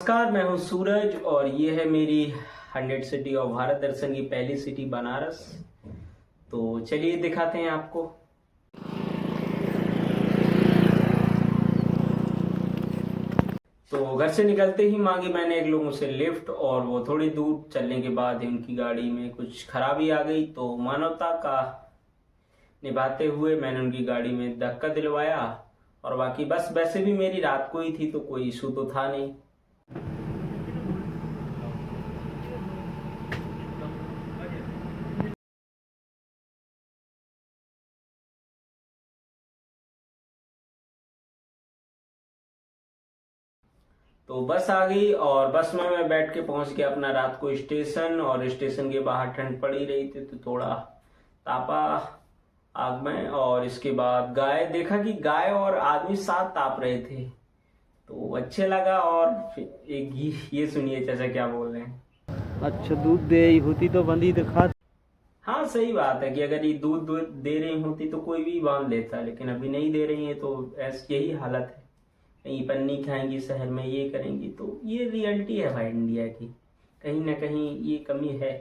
नमस्कार, मैं हूं सूरज और ये है मेरी 100 सिटी ऑफ भारत दर्शन की पहली सिटी बनारस। तो चलिए दिखाते हैं आपको। तो घर से निकलते ही मांगी मैंने एक लोगों से लिफ्ट और वो थोड़ी दूर चलने के बाद उनकी गाड़ी में कुछ खराबी आ गई, तो मानवता का निभाते हुए मैंने उनकी गाड़ी में धक्का दिलवाया। और बाकी बस वैसे भी मेरी रात को ही थी तो कोई इशू तो था नहीं। तो बस आ गई और बस में मैं बैठ के पहुंच गया अपना रात को स्टेशन। और स्टेशन के बाहर ठंड पड़ी रही थी तो थोड़ा तापा आग में। और इसके बाद गाय देखा कि गाय और आदमी साथ ताप रहे थे तो अच्छे लगा। और एक ये सुनिए चाचा क्या बोल रहे हैं। अच्छा, दूध दे रही होती तो बंदी तो खा। हाँ सही बात है कि अगर ये दूध दे रही होती तो कोई भी बांध लेता, लेकिन अभी नहीं दे रही है तो ऐसी यही हालत है। कहीं पन्नी खाएंगी, शहर में ये करेंगी, तो ये रियलिटी है भाई इंडिया की। कहीं ना कहीं ये कमी है।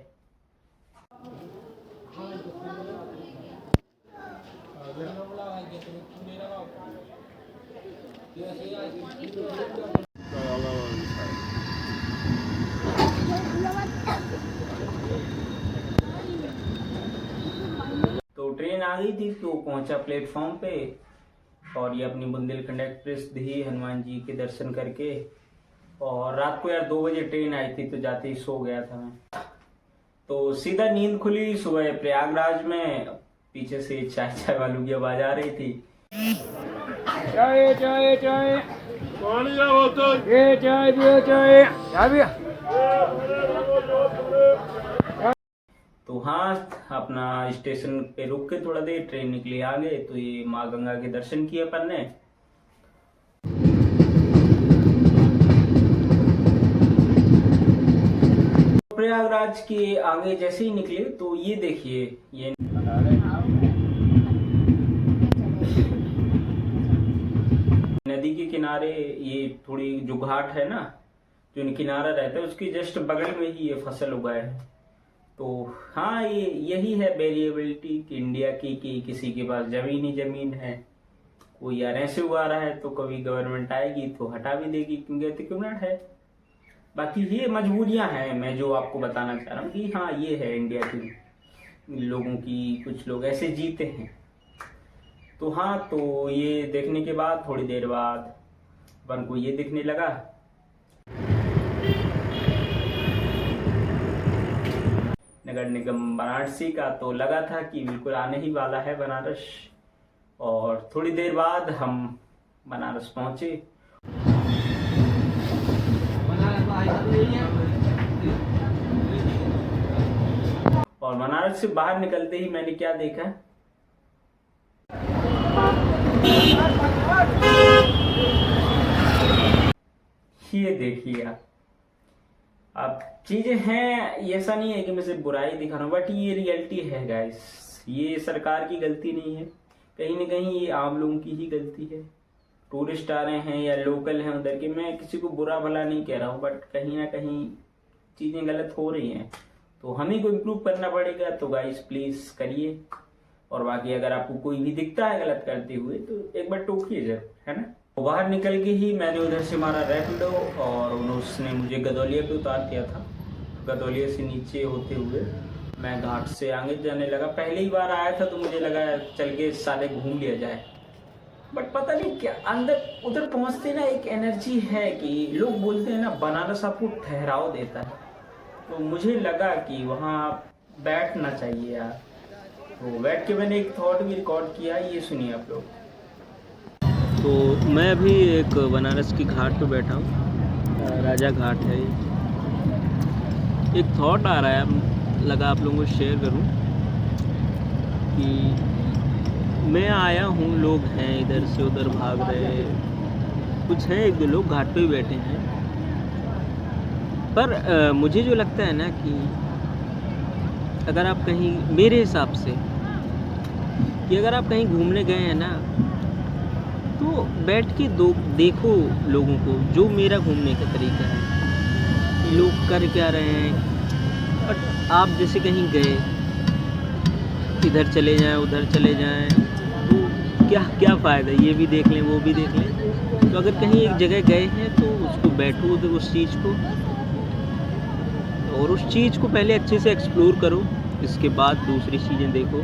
तो ट्रेन आ गई थी तो पहुंचा प्लेटफॉर्म पे। और ये अपनी बुंदेलखंड एक्सप्रेस थी, हनुमान जी के दर्शन करके। और रात को यार 2 बजे ट्रेन आई थी तो जाते ही सो गया था मैं। तो सीधा नींद खुली सुबह प्रयागराज में। पीछे से चाय चाय वालों की आवाज आ रही थी। चाय चाय चाय पानी आओ तो ये चाय पियो, चाय पियो। तो हाँ, अपना स्टेशन पे रुक के थोड़ा देर ट्रेन निकली आगे। तो ये माँ गंगा के दर्शन किए अपन ने। प्रयागराज के आगे जैसे ही निकले तो ये देखिए, ये नदी के किनारे ये थोड़ी जो घाट है ना, जो किनारा रहता है उसके जस्ट बगल में ही ये फसल उगाए है। तो हाँ, ये यही है वेरिएबिलिटी कि इंडिया की कि किसी के पास जमीन ही जमीन है। कोई यार ऐसे उगा रहा है तो कभी गवर्नमेंट आएगी तो हटा भी देगी क्योंकि अतिक्रमण है। बाकी ये मजबूरियां हैं, मैं जो आपको बताना चाह रहा हूँ कि हाँ ये है इंडिया की लोगों की। कुछ लोग ऐसे जीते हैं। तो हाँ, तो ये देखने के बाद थोड़ी देर बाद अपन को ये दिखने लगा। नगर निगम वाराणसी का। तो लगा था कि बिल्कुल आने ही वाला है बनारस। और थोड़ी देर बाद हम बनारस पहुंचे। और बनारस से बाहर निकलते ही मैंने क्या देखा, ये देखिए आप। अब चीजें हैं, ऐसा नहीं है कि मैं सिर्फ बुराई दिखा रहा हूँ, बट ये रियलिटी है गाइस। ये सरकार की गलती नहीं है, कहीं ना कहीं ये आम लोगों की ही गलती है। टूरिस्ट आ रहे हैं या लोकल हैं उधर के, मैं किसी को बुरा भला नहीं कह रहा हूँ, बट कहीं ना कहीं चीजें गलत हो रही हैं। तो हमें को इम्प्रूव करना पड़ेगा। तो गाइस प्लीज करिए। और बाकी अगर आपको कोई भी दिखता है गलत करते हुए तो एक बार टोकिए जरूर, है ना। तो बाहर निकल के ही मैंने उधर से मारा रैपिडो और उसने मुझे गदौलिया पे उतार दिया था। गदौलिया से नीचे होते हुए मैं घाट से आगे जाने लगा। पहली बार आया था तो मुझे लगा चल के साले घूम लिया जाए, बट पता नहीं क्या अंदर उधर पहुंचते ना एक एनर्जी है कि लोग बोलते हैं ना बनारस आपको ठहराव देता है। तो मुझे लगा कि वहाँ बैठना चाहिए यार। तो बैठ के मैंने एक थॉट भी रिकॉर्ड किया, ये सुनिए आप लोग। तो मैं अभी एक बनारस की घाट पे बैठा हूँ, राजा घाट है। एक थॉट आ रहा है, लगा आप लोगों को शेयर करूँ कि मैं आया हूँ, लोग हैं इधर से उधर भाग रहे, कुछ हैं एक दो लोग घाट पे भी बैठे हैं। पर मुझे जो लगता है ना कि अगर आप कहीं, मेरे हिसाब से कि अगर आप कहीं घूमने गए हैं ना तो बैठ के देखो लोगों को, जो मेरा घूमने का तरीका है कि लोग कर क्या रहे हैं। और आप जैसे कहीं गए, इधर चले जाएं उधर चले जाएं, तो क्या फ़ायदा, ये भी देख लें वो भी देख लें। तो अगर कहीं एक जगह गए हैं तो उसको बैठो उधर उस चीज़ को, और उस चीज़ को पहले अच्छे से एक्सप्लोर करो, इसके बाद दूसरी चीज़ें देखो।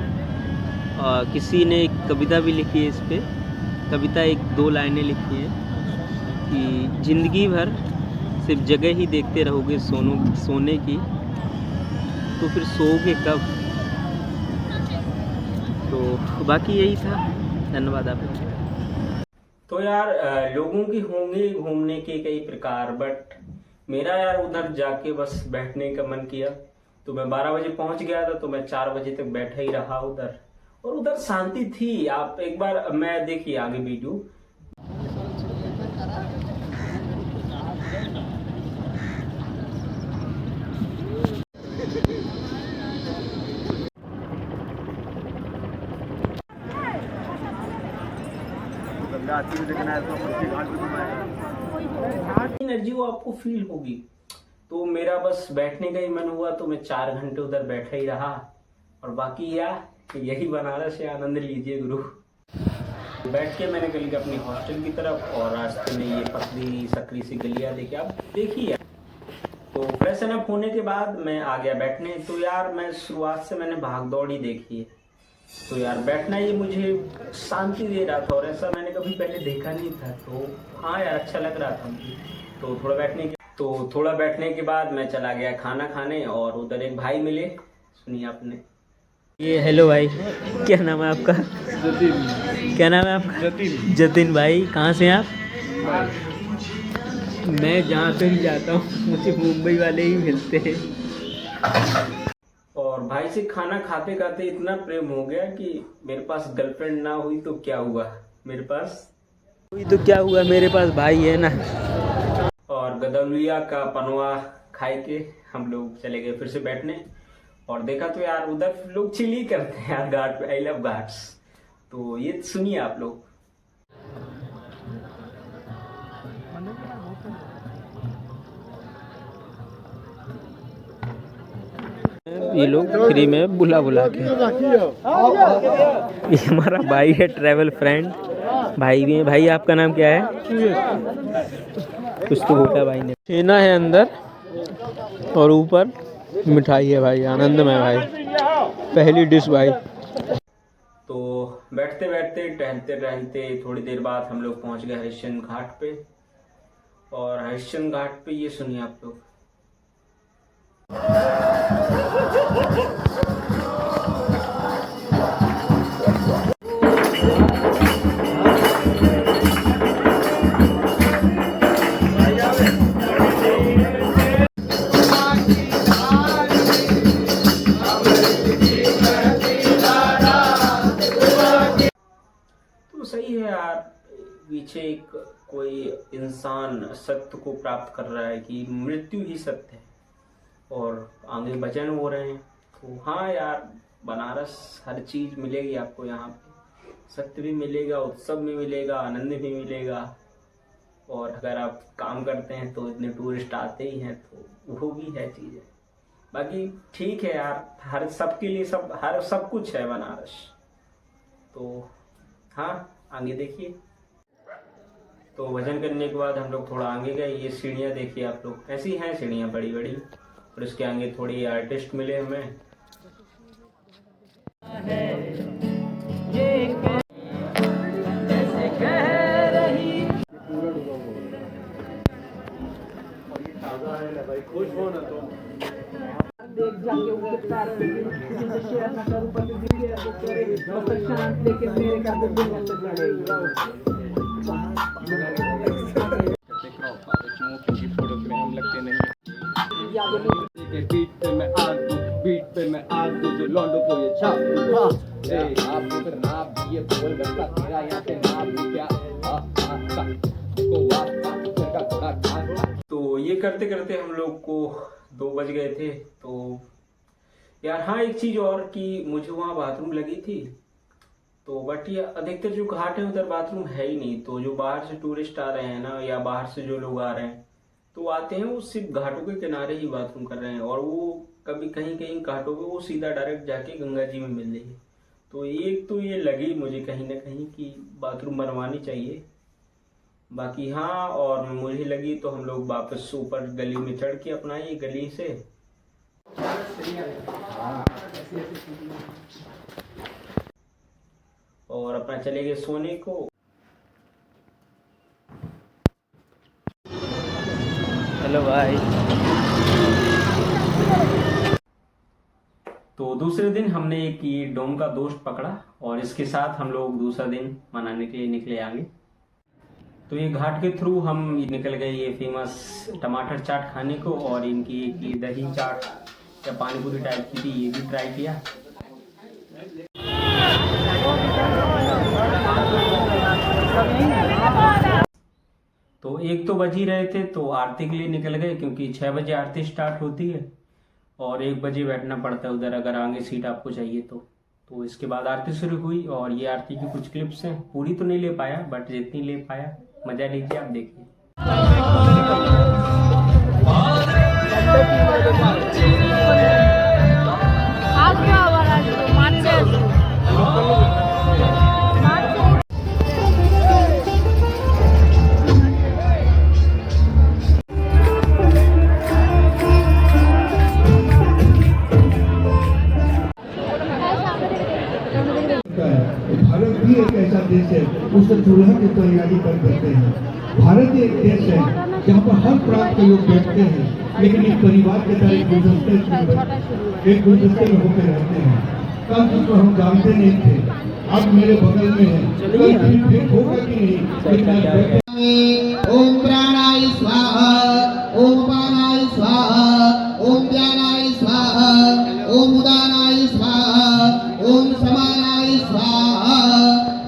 किसी ने एक कविता भी लिखी है इस पे, कविता 1-2 लाइनें लिखी हैं कि ज़िंदगी भर सिर्फ जगह ही देखते रहोगे सोने की, तो फिर सोओगे कब। तो बाकी यही था, धन्यवाद आपका। तो यार लोगों की होंगे घूमने के कई प्रकार, बट मेरा यार उधर जाके बस बैठने का मन किया, तो मैं 12 बजे पहुंच गया था, तो मैं 4 बजे तक बैठा ही रहा उधर, और उधर शांति थी। आप एक बार मैं देखिए आगे वीडियो। एनर्जी वो आपको फील होगी। तो मेरा बस बैठने का ही मन हुआ, तो मैं 4 घंटे उधर बैठा ही रहा। और बाकी यार यही बनारस है, आनंद लीजिए गुरु। बैठ के मैंने निकल गया अपनी हॉस्टल की तरफ, और रास्ते में ये पतली सकरी सी गलियां देखी, आप देखिए। तो फ्रेशन अप होने के बाद मैं आ गया बैठने। तो यार मैं शुरुआत से मैंने भाग दौड़ ही देखी है, तो यार बैठना ये मुझे शांति दे रहा था, और ऐसा मैंने कभी पहले देखा नहीं था। तो हाँ यार अच्छा लग रहा था मुझे। तो थोड़ा बैठने के बाद मैं चला गया खाना खाने, और उधर एक भाई मिले, सुनिए आपने। ये हेलो भाई, क्या नाम है आपका? जतिन। क्या नाम है आपका? जतिन भाई, कहाँ से हैं आप? मैं जहाँ पे भी जाता हूँ मुझे मुंबई वाले ही मिलते हैं। और भाई से खाना खाते खाते इतना प्रेम हो गया कि मेरे पास गर्लफ्रेंड ना हुई तो क्या हुआ, मेरे पास हुई तो क्या हुआ, मेरे पास भाई है ना। और गदौलिया का पनवा खाए के हम लोग चले गए फिर से बैठने, और देखा तो यार उधर लोग चिल ही करते हैं यार घाट पे। I love Ghats. तो ये सुनिए आप लोग। ये लोग फ्री में बुला के, ये हमारा भाई है, ट्रैवल फ्रेंड भाई भी है। भाई आपका नाम क्या है? कुछ तो बोला भाई ने। छेना है अंदर और ऊपर मिठाई है भाई, आनंदमय भाई, पहली डिश भाई। तो बैठते बैठते टहलते टहलते थोड़ी देर बाद हम लोग पहुंच गए हरिश्चंद्र घाट पे। और हरिश्चंद्र घाट पे ये सुनिए आप लोग। तो सही है यार, पीछे एक कोई इंसान सत्य को प्राप्त कर रहा है कि मृत्यु ही सत्य है, और आगे भजन हो रहे हैं। तो हाँ यार, बनारस हर चीज मिलेगी आपको यहाँ पे, सत्य भी मिलेगा, उत्सव भी मिलेगा, आनंद भी मिलेगा। और अगर आप काम करते हैं तो इतने टूरिस्ट आते ही हैं, तो वो भी है चीजें। बाकी ठीक है यार, हर सबके लिए सब कुछ है बनारस। तो हाँ आगे देखिए। तो भजन करने के बाद हम लोग थोड़ा आगे गए। ये सीढ़ियाँ देखिए आप लोग, ऐसी हैं सीढ़ियाँ बड़ी बड़ी, और इसके आगे थोड़ी आर्टिस्ट मिले हमें। बीट पे मैं आ दूं जो लौंडों को ये छाप दूं। आप फिर नाप ये बोल बता तेरा यहाँ पे नाप भी क्या तो ये करते करते हम लोग को 2 बज गए थे। तो यार हाँ एक चीज और कि मुझे वहाँ बाथरूम लगी थी, तो बट ये अधिकतर जो घाट है उधर बाथरूम है ही नहीं, तो जो बाहर से टूरिस्ट आ रहे हैं ना, या बाहर से जो लोग आ रहे हैं तो आते हैं वो सिर्फ घाटों के किनारे ही बाथरूम कर रहे हैं, और वो कभी कहीं कहीं घाटों पे वो सीधा डायरेक्ट जाके गंगा जी में मिल रही है। तो एक तो ये लगी मुझे कहीं ना कहीं कि बाथरूम बनवानी चाहिए। बाकी हाँ, और मुझे लगी तो हम लोग वापस ऊपर गली में चढ़ के अपना ये गली से और अपना चले गए सोने को। हेलो भाई। तो दूसरे दिन हमने एक ये डोम का दोस्त पकड़ा और इसके साथ हम लोग दूसरा दिन मनाने के लिए निकले आगे। तो ये घाट के थ्रू हम निकल गए ये फेमस टमाटर चाट खाने को, और इनकी एक ये दही चाट या पानी पूरी टाइप की थी, ये भी ट्राई किया। तो 1 तो बज ही रहे थे, तो आरती के लिए निकल गए क्योंकि 6 बजे आरती स्टार्ट होती है और 1 बजे बैठना पड़ता है उधर अगर आगे सीट आपको चाहिए तो इसके बाद आरती शुरू हुई। और ये आरती की कुछ क्लिप्स हैं, पूरी तो नहीं ले पाया बट जितनी ले पाया मजा लीजिए, आप देखिए। भारत भी एक ऐसा देश है, उससे दुल्हन की तैयारी कर देते हैं। भारत एक देश है जहाँ पर हर प्रांत के लोग बैठते हैं, लेकिन एक परिवार के तरह एक गुलदस्ते में होकर रहते हैं। कल जिसको हम जानते नहीं थे, अब मेरे बगल में है, कल फिर होगा कि नहीं। ओम प्राणाय स्वाहा, ओम अपानाय स्वाहा, ओम ज्ञानाय स्वाहा, ओम उदानाय स्वाहा, ओम समानाय स्वाहा।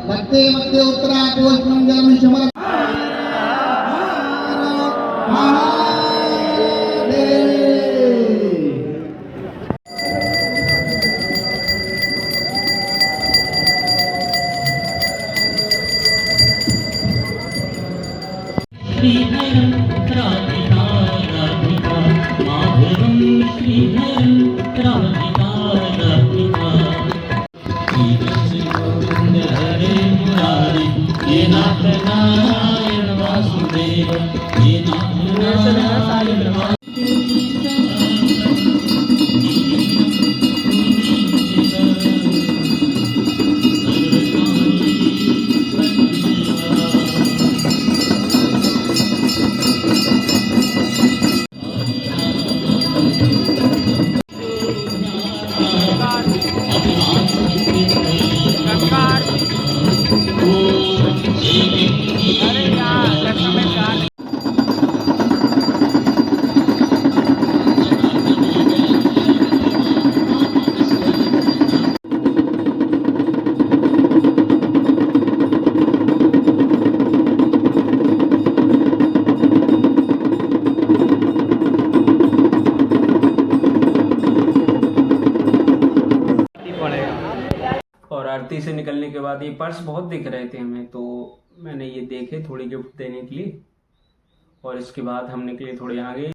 मध्य मध्य उत्तरा कोश मंगलम शमल आरती से निकलने के बाद ये पर्स बहुत दिख रहे थे हमें, तो मैंने ये देखे थोड़ी गिफ्ट देने के लिए, और इसके बाद हम निकले थोड़े आगे।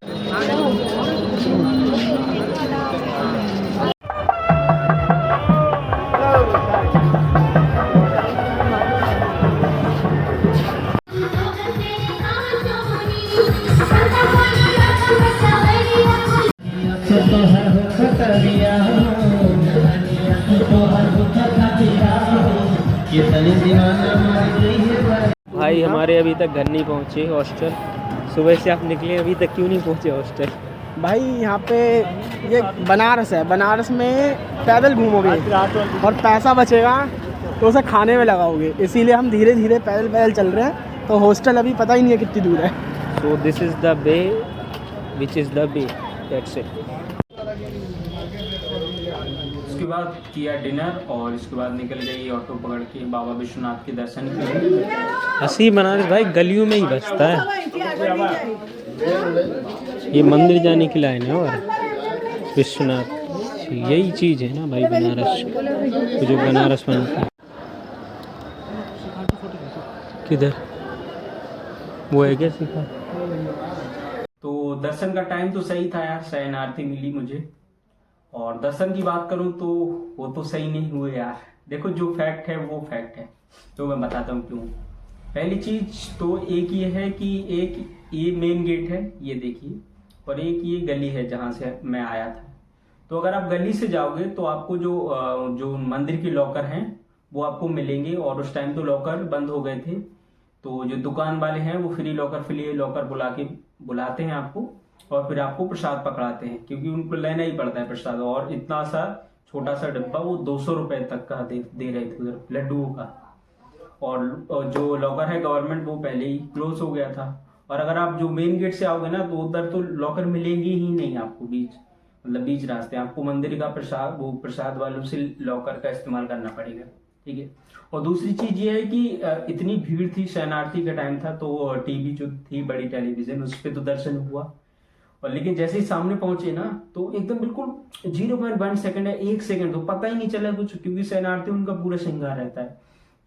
भाई हमारे अभी तक घर नहीं पहुँचे हॉस्टल। सुबह से आप निकले अभी तक क्यों नहीं पहुँचे हॉस्टल? भाई यहाँ पे ये बनारस है, बनारस में पैदल घूमोगे और पैसा बचेगा तो उसे खाने में लगाओगे, इसीलिए हम धीरे धीरे पैदल चल रहे हैं। तो हॉस्टल अभी पता ही नहीं है कितनी दूर है। So this is the way which is the way, that's it. उसके बाद किया डिनर और इसके बाद निकल गई ऑटो पकड़ के बाबा विश्वनाथ के दर्शन के लिए। असली बनारस भाई गलियों में ही बसता है, ये मंदिर जाने की लाइन है और विश्वनाथ, यही चीज़ है ना भाई बनारस, जो बनारस बनती है। किधर वो है क्या सिखा? तो दर्शन का टाइम तो सही था यार, शयन आरती मिली मुझे। और दर्शन की बात करूं तो वो तो सही नहीं हुए यार। देखो जो फैक्ट है वो फैक्ट है, तो मैं बताता हूँ क्यों। पहली चीज तो एक ये है कि एक ये मेन गेट है, ये देखिए, और एक ये गली है जहाँ से मैं आया था। तो अगर आप गली से जाओगे तो आपको जो मंदिर के लॉकर हैं वो आपको मिलेंगे, और उस टाइम तो लॉकर बंद हो गए थे। तो जो दुकान वाले हैं वो फ्री लॉकर बुलाते हैं आपको, और फिर आपको प्रसाद पकड़ाते हैं, क्योंकि उनको लेना ही पड़ता है प्रसाद। और इतना सा छोटा सा डिब्बा वो 200 रुपए तक का दे रहे थे उधर लड्डुओं का। और जो लॉकर है गवर्नमेंट वो पहले ही क्लोज हो गया था। और अगर आप जो मेन गेट से आओगे ना तो उधर तो लॉकर मिलेंगे ही नहीं आपको, बीच रास्ते आपको मंदिर का प्रसाद वालों से लॉकर का इस्तेमाल करना पड़ेगा, ठीक है। और दूसरी चीज ये है कि इतनी भीड़ थी, शयनार्थी का टाइम था, तो टीवी जो थी बड़ी टेलीविजन उस पर तो दर्शन हुआ। और लेकिन जैसे ही सामने पहुंचे ना तो एकदम बिल्कुल 0.1 सेकंड है, 1 सेकंड तो पता ही नहीं चला कुछ, क्योंकि शयनार्थी उनका पूरा श्रृंगार रहता है,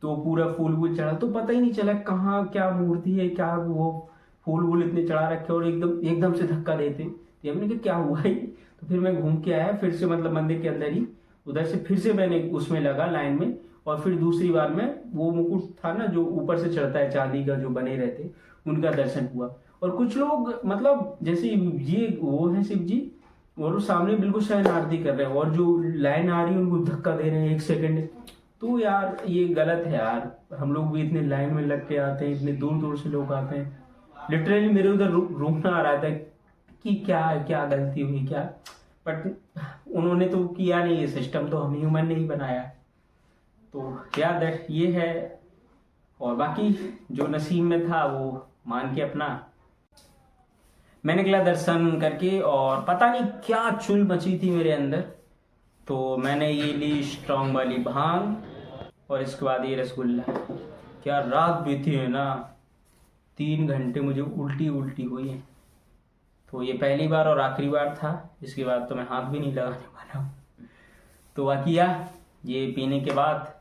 तो पूरा फूल चढ़ा, तो पता ही नहीं चला कहाँ क्या मूर्ति है, क्या वो फूल इतने चढ़ा रखे, और एकदम से धक्का देते। तो हमने कहा क्या हुआ है, तो फिर मैं घूम के आया फिर से, मतलब मंदिर के अंदर ही, उधर से फिर से मैंने उसमें लगा लाइन में। और फिर दूसरी बार में वो मुकुट था ना जो ऊपर से चढ़ता है चांदी का, जो बने रहते, उनका दर्शन हुआ। और कुछ लोग मतलब जैसे ये वो है शिव जी, और वो सामने बिल्कुल शयन आरती कर रहे हैं, और जो लाइन आ रही है उनको धक्का दे रहे हैं 1 सेकंड। तो यार ये गलत है यार, हम लोग भी इतने लाइन में लग के आते हैं, इतने दूर से लोग आते हैं। लिटरली मेरे उधर रोना आ रहा था कि क्या गलती हुई क्या, बट उन्होंने तो किया नहीं, ये सिस्टम तो हम ह्यूमन ने ही बनाया। तो याद है ये है, और बाकी जो नसीब में था वो मान के अपना मैं निकला दर्शन करके। और पता नहीं क्या चुल मची थी मेरे अंदर, तो मैंने ये ली स्ट्रॉन्ग वाली भांग, और इसके बाद ये रसगुल्ला। क्या रात बीती है ना, 3 घंटे मुझे उल्टी हुई है। तो ये पहली बार और आखिरी बार था, इसके बाद तो मैं हाथ भी नहीं लगाने वाला हूँ। तो वाकिया ये पीने के बाद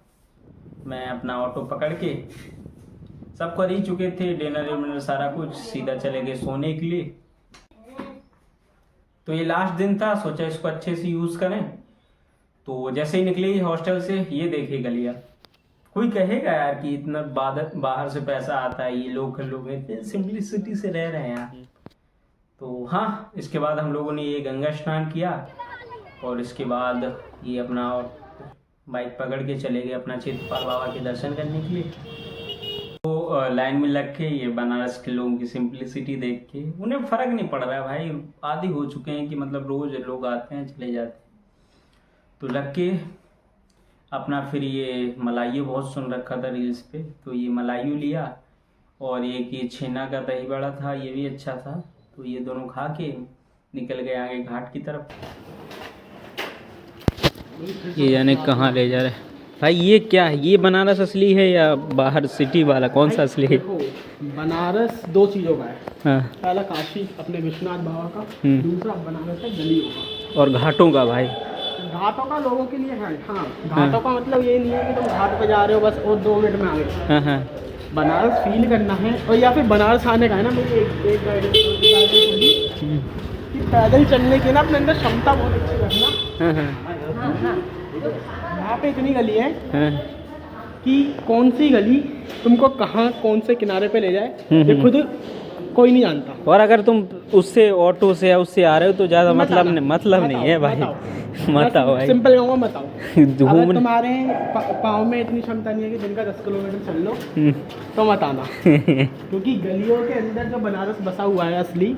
मैं अपना ऑटो पकड़ के, सब कर ही चुके थे डिनर सारा कुछ, सीधा चले गए सोने के लिए। तो ये लास्ट दिन था, सोचा इसको अच्छे से यूज करें। तो जैसे ही निकले हॉस्टल से, ये देखिए गलियां, कोई कहेगा यार कि इतना बाहर से पैसा आता है, ये लोकल लोग हैं, सिंपलिसिटी से रह रहे हैं यार। तो हाँ, इसके बाद हम लोगों ने ये गंगा स्नान किया, और इसके बाद ये अपना बाइक पकड़ के चले गए अपना चित्रपाल बाबा के दर्शन करने के लिए। तो लाइन में लग के ये बनारस के लोगों की सिंपलिसिटी देख के उन्हें फर्क नहीं पड़ रहा है भाई, आदी हो चुके हैं कि मतलब रोज लोग आते हैं चले जाते हैं। तो लग के अपना फिर ये मलाइयों बहुत सुन रखा था रील्स पे, तो ये मलाइयों लिया, और एक ये छेना का दही बड़ा था, ये भी अच्छा था। तो ये दोनों खा के निकल गए आगे घाट की तरफ। ये जाने कहाँ ले जा रहे हैं भाई। ये क्या है, ये बनारस असली है या बाहर सिटी वाला, कौन सा असली है? देखो बनारस 2 चीज़ों का है। हाँ। पहला काशी अपने विश्वनाथ बाबा का, दूसरा बनारस है गलियों का और घाटों का। भाई घाटों का लोगों के लिए है, हाँ घाटों का मतलब ये नहीं है कि तुम घाट पे जा रहे हो बस और 2 मिनट में आ गए। हाँ हाँ। बनारस फील करना है, और या फिर बनारस आने का है ना, मुझे एक गाइडेंस कि पैदल चलने की ना अपने अंदर क्षमता बहुत अच्छी रखना। हाँ। यहाँ पे इतनी गली है कि कौन सी गली तुमको कहाँ कौन से किनारे पे ले जाए ये खुद कोई नहीं जानता। और अगर तुम उससे ऑटो से या उससे आ रहे हो तो ज़्यादा मतलब नहीं है भाई। मत आओ भाई, सिंपल कहूँगा मत आओ। अगर तुम्हारे पाँव में इतनी क्षमता नहीं है कि दिन का 10 किलोमीटर चल लो तो मत आना। क्योंकि गलियों के अंदर जो बनारस बसा हुआ है असली,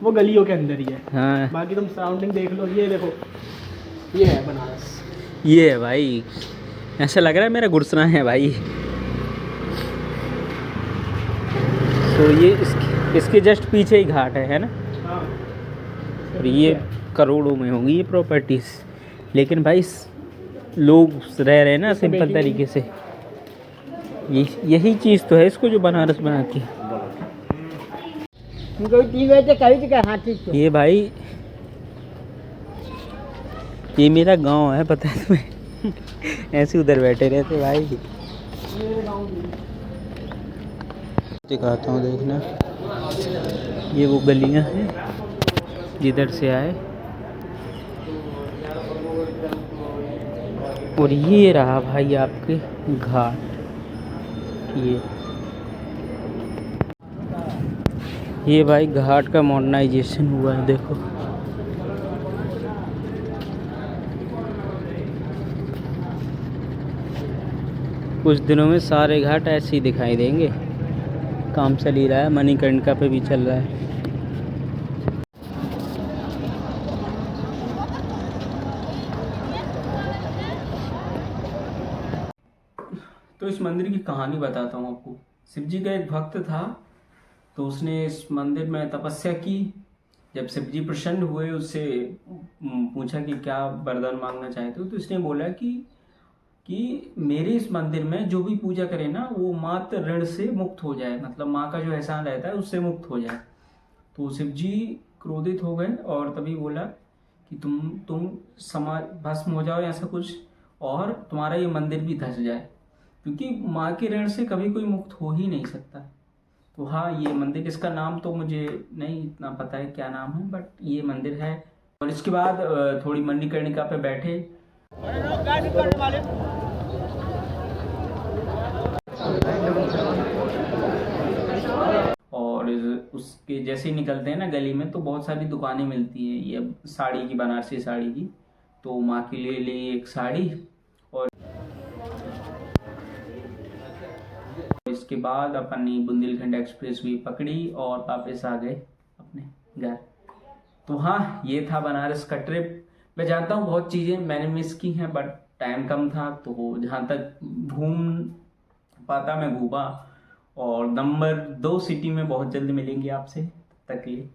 वो गलियों के अंदर ही है। हाँ। बाकी तुम सराउंडिंग देख लो, ये देखो ये है बनारस, ये है भाई। ऐसा लग रहा है मेरा गुड़सना है भाई। तो ये इसके जस्ट पीछे ही घाट है ना। हाँ। और ये करोड़ों में होंगी ये प्रॉपर्टीज, लेकिन भाई लोग रह रहे हैं ना सिंपल तरीके से। यही चीज़ तो है इसको जो बनारस बनाती है। ये भाई ये मेरा गांव है, पता है तुम्हें। ऐसे उधर बैठे रहते भाई। दिखाता हूँ, देखना ये वो गलियाँ हैं जिधर से आए, और ये रहा भाई आपके घाट। ये भाई घाट का मॉडर्नाइजेशन हुआ है, देखो। कुछ दिनों में सारे घाट ऐसे ही दिखाई देंगे। काम चल ही रहा है, मणिकर्णिका पे भी चल रहा है। तो इस मंदिर की कहानी बताता हूँ आपको। शिव जी का एक भक्त था, तो उसने इस मंदिर में तपस्या की। जब शिव जी प्रसन्न हुए, उससे पूछा कि क्या वरदान मांगना चाहते हो, तो इसने बोला कि मेरे इस मंदिर में जो भी पूजा करे ना, वो मात्र ऋण से मुक्त हो जाए, मतलब माँ का जो एहसान रहता है उससे मुक्त हो जाए। तो शिव जी क्रोधित हो गए और तभी बोला कि तुम समाज भस्म हो जाओ, ऐसा कुछ, और तुम्हारा ये मंदिर भी धस जाए, क्योंकि माँ के ऋण से कभी कोई मुक्त हो ही नहीं सकता। तो हाँ, ये मंदिर, इसका नाम तो मुझे नहीं इतना पता है क्या नाम है, बट ये मंदिर है। और इसके बाद थोड़ी मणिकर्णिका पे बैठे, और उसके जैसे ही निकलते हैं ना गली में, तो बहुत सारी दुकानें मिलती हैं ये साड़ी की, बनारसी साड़ी की। तो माँ के लिए ली एक साड़ी, और इसके बाद अपन ने बुंदेलखंड एक्सप्रेस वे पकड़ी और वापस आ गए अपने घर। तो हाँ, ये था बनारस का ट्रिप। मैं जानता हूँ बहुत चीज़ें मैंने मिस की हैं, बट टाइम कम था, तो जहाँ तक घूम पाता मैं घूमा। और नंबर 2 सिटी में बहुत जल्द मिलेंगे आपसे, तब तक के लिए।